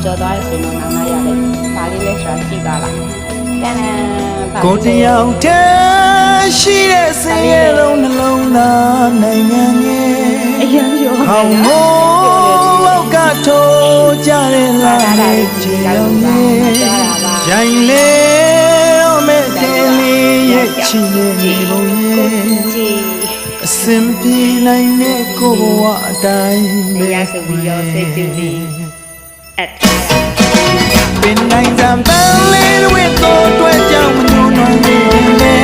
ကြော်သွားရဆိုရင်တော့နားရတယ်ဒါလေးလဲဆိုတာကြည့်ပါလားတန်ကိုတယောက်တည်းရှိတဲ့စင်ရဲ့လုံးနှလုံးသားနိုင်ငံရဲ့အရင်ပြောခေါင်းမိုးလောက်ကထိုးကြတဲ့လာတဲ့ကြည်လုံးရဲ့ရိုင်းလေတော့မဲ့တင်လေးရဲ့ချီနေပုံရဲ့အစင်ပြေနိုင်တဲ့ကိုဘဝအတိုင်းပဲရဆိုပြီးတော့စိတ်ကြည်ပြီးအထပင်နိုင်စံပန်းလေးဝတ်တော်တွေ့ကြောင်မညွန်နိုင်နေလေ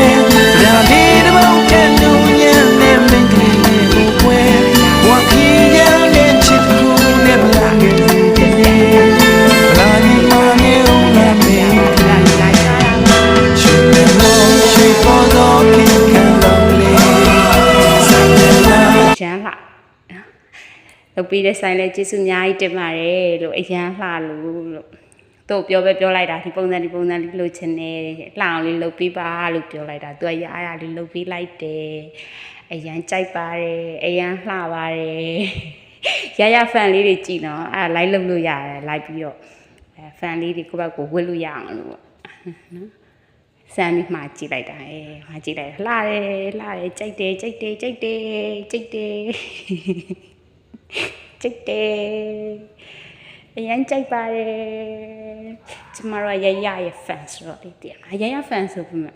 ဗျာဒီတမောင်ကလူညံနဲ့မင်းကလေးကိုပွဲဝါခီရတဲ့ချစ်ကူနဲ့မလာခဲ့စေလာနီမငယ်ဦးလာမေးချစ်လို့ရှိပေါ်တော့ခင်ခံတော့လေရမ်းလှလုပ်ပြီးတဲ့ဆိုင်လဲကျေးဇူးအများကြီးတင်ပါတယ်လို့အရန်လှလို့တို့ပြောလိုက်တာဒီပုံစံလေးလိုချင်တယ်လှအောင်လေးလုပ်ပြီးပါလို့ပြောလိုက်တာသူကရအားလေးလုပ်ပြီးလိုက်တယ်အရန်ကြိုက်ပါတယ်အရန်လှပါတယ်ရဖန်လေးတွေကြည့်နော်အဲ့လိုက်လုပ်လို့ရတယ်လိုက်ပြီးတော့ဖန်လေးတွေကိုယ့်ဘက်ကိုဝစ်လို့ရအောင်လို့နော်စမ်းပြီးမှကြည့်လိုက်တာမှကြည့်လိုက်လှတယ်ကြိုက်တယ်ကြိုက်တယ်အရင်ကြိုက်ပါတယ်ကျမတို့ရရဲ့ fans ဆိုတော့ဒီတရားရ fans ဆိုပြီးမှ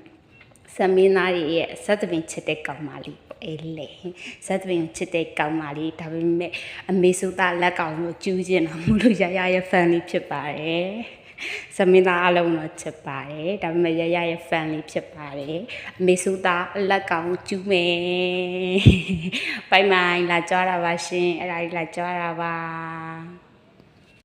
ဆမင်းသားရဲ့ဇက်သပင်ချစ်တဲ့ကောင်မလေးလေဇက်သပင်ချစ်တဲ့ကောင်မလေးဒါပေမဲ့အမေစုသားလက်ကောင်ကိုကျူးကျင်တော့မလို့ရရဲ့ fan လေးဖြစ်ပါတယ်ဆမင်းသားအလုံးတော့ချစ်ပါတယ်ဒါပေမဲ့ရရဲ့ fan လေးဖြစ်ပါတယ်အမေစုသားလက်ကောင်ကျူးမယ်ပိုင်လာကြွားတာပါရှင်အဲ့ဒါကြီးလာကြွားတာပါ